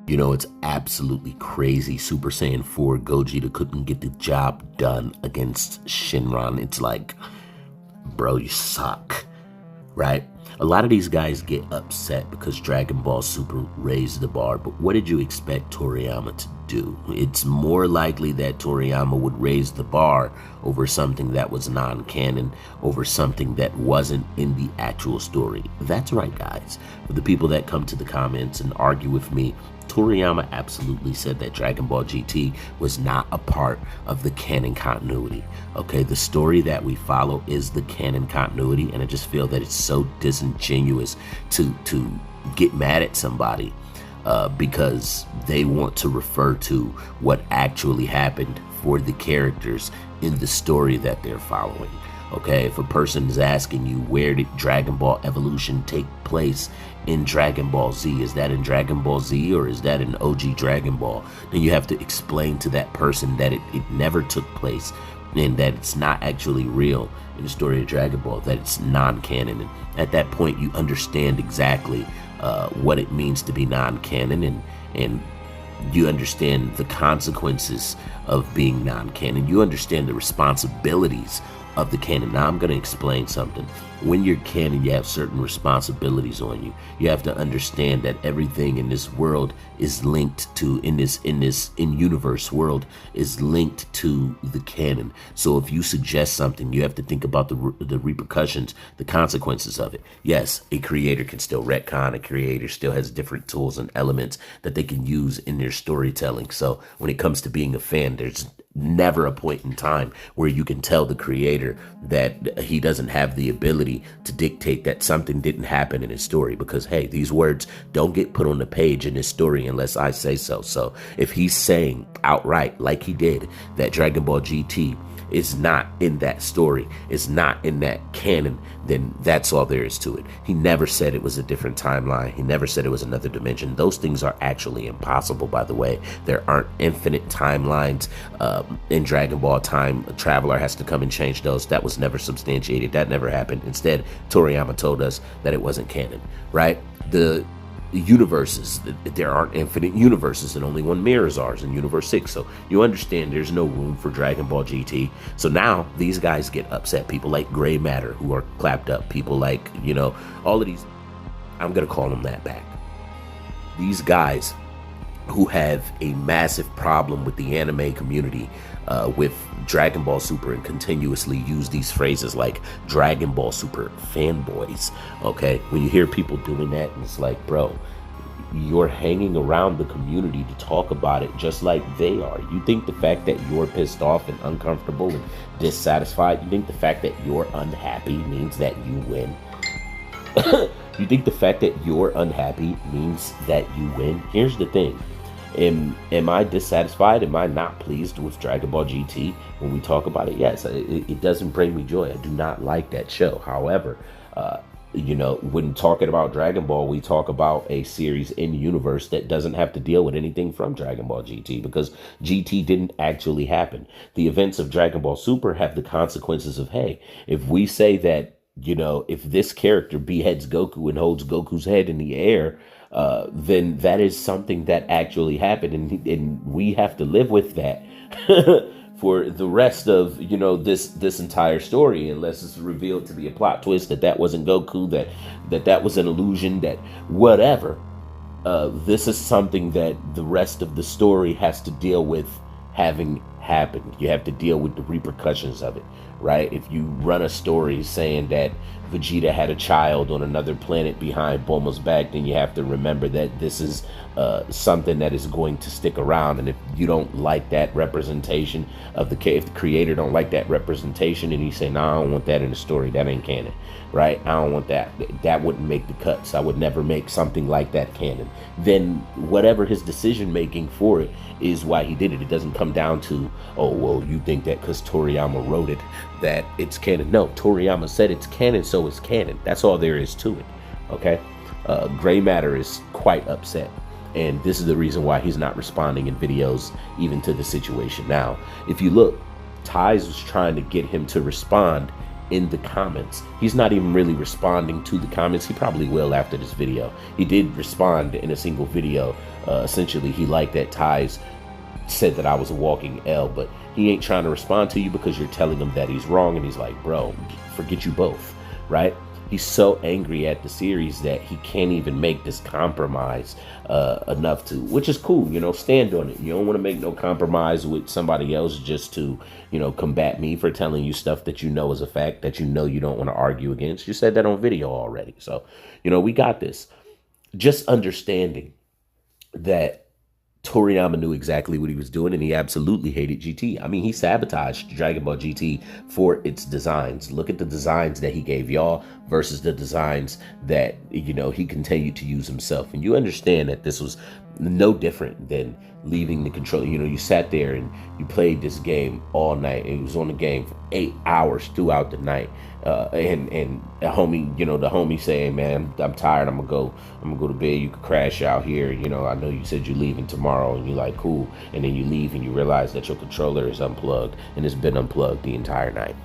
You know, it's absolutely crazy. Super Saiyan 4 Gogeta couldn't get the job done against Shinron. It's like, bro, you suck, right? A lot of these guys get upset because Dragon Ball Super raised the bar, but what did you expect Toriyama to do? It's more likely that Toriyama would raise the bar over something that was non-canon, over something that wasn't in the actual story. That's right, guys. For the people that come to the comments and argue with me, Toriyama absolutely said that Dragon Ball GT was not a part of the canon continuity. Okay, the story that we follow is the canon continuity, and I just feel that it's so disingenuous to get mad at somebody because they want to refer to what actually happened for the characters in the story that they're following. Okay, if a person is asking you, where did Dragon Ball Evolution take place in Dragon Ball Z? Is that in Dragon Ball Z or is that in OG Dragon Ball? Then you have to explain to that person that it never took place and that it's not actually real in the story of Dragon Ball, that it's non-canon. And at that point, you understand exactly what it means to be non-canon, and you understand the consequences of being non-canon. You understand the responsibilities of the canon. Now I'm going to explain something. When you're canon, you have certain responsibilities on you. You have to understand that everything in this world is linked to, in universe world, is linked to the canon. So if you suggest something, you have to think about the repercussions, the consequences of it. Yes, a creator can still retcon. A creator still has different tools and elements that they can use in their storytelling. So when it comes to being a fan, there's never a point in time where you can tell the creator that he doesn't have the ability to dictate that something didn't happen in his story, because hey, these words don't get put on the page in his story unless I say so. So if he's saying outright, like he did, that Dragon Ball GT is not in that story, is not in that canon, then that's all there is to it. He never said it was a different timeline. He never said it was another dimension. Those things are actually impossible, by the way. There aren't infinite timelines in Dragon Ball. Time a traveler has to come and change those. That was never substantiated. That never happened. Instead, Toriyama told us that it wasn't canon, right? The universes, there aren't infinite universes, and only one mirror is ours in universe 6. So you understand there's no room for Dragon Ball GT. So now these guys get upset. People like Gray Matter, who are clapped up, people like, you know, all of these, I'm gonna call them that back, these guys who have a massive problem with the anime community, with Dragon Ball Super, and continuously use these phrases like Dragon Ball Super fanboys. Okay, when you hear people doing that, it's like, bro, you're hanging around the community to talk about it just like they are. You think the fact that you're pissed off and uncomfortable and dissatisfied, you think the fact that you're unhappy means that you win? You think the fact that you're unhappy means that you win? Here's the thing. Am I dissatisfied? Am I not pleased with Dragon Ball GT when we talk about it? Yes, it doesn't bring me joy. I do not like that show. However, you know, when talking about Dragon Ball, we talk about a series in universe that doesn't have to deal with anything from Dragon Ball GT, because GT didn't actually happen. The events of Dragon Ball Super have the consequences of, hey, if we say that, you know, if this character beheads Goku and holds Goku's head in the air, then that is something that actually happened, and we have to live with that for the rest of, you know, this entire story, unless it's revealed to be a plot twist that wasn't Goku, that was an illusion, that whatever. This is something that the rest of the story has to deal with having happened. You have to deal with the repercussions of it, right? If you run a story saying that Vegeta had a child on another planet behind Bulma's back, then you have to remember that this is something that is going to stick around. And if you don't like that representation of if the creator don't like that representation, and he say, no, I don't want that in the story, that ain't canon, right? I don't want that. That wouldn't make the cuts. I would never make something like that canon. Then whatever his decision making for it is why he did it. It doesn't come down to, oh, well, you think that because Toriyama wrote it that it's canon. No, Toriyama said it's canon, so it's canon. That's all there is to it. Okay, Gray Matter is quite upset, and this is the reason why he's not responding in videos even to the situation. Now, if you look, Ties was trying to get him to respond in the comments. He's not even really responding to the comments. He probably will after this video. He did respond in a single video. Essentially, he liked that Ty's said that I was a walking L, but he ain't trying to respond to you because you're telling him that he's wrong. And he's like, bro, forget you both, right? He's so angry at the series that he can't even make this compromise enough to, which is cool, you know, stand on it. You don't want to make no compromise with somebody else just to, you know, combat me for telling you stuff that you know is a fact, that you know you don't want to argue against. You said that on video already. So, you know, we got this. Just understanding that Toriyama knew exactly what he was doing, and he absolutely hated GT. I mean, he sabotaged Dragon Ball GT for its designs. Look at the designs that he gave y'all versus the designs that, you know, he continued to use himself. And you understand that this was no different than leaving the control. You know, you sat there and you played this game all night. It was on the game for 8 hours throughout the night. And a homie, you know, the homie saying, man, I'm tired. I'm gonna go to bed. You could crash out here. You know, I know you said you're leaving tomorrow, and you're like, cool. And then you leave and you realize that your controller is unplugged, and it's been unplugged the entire night.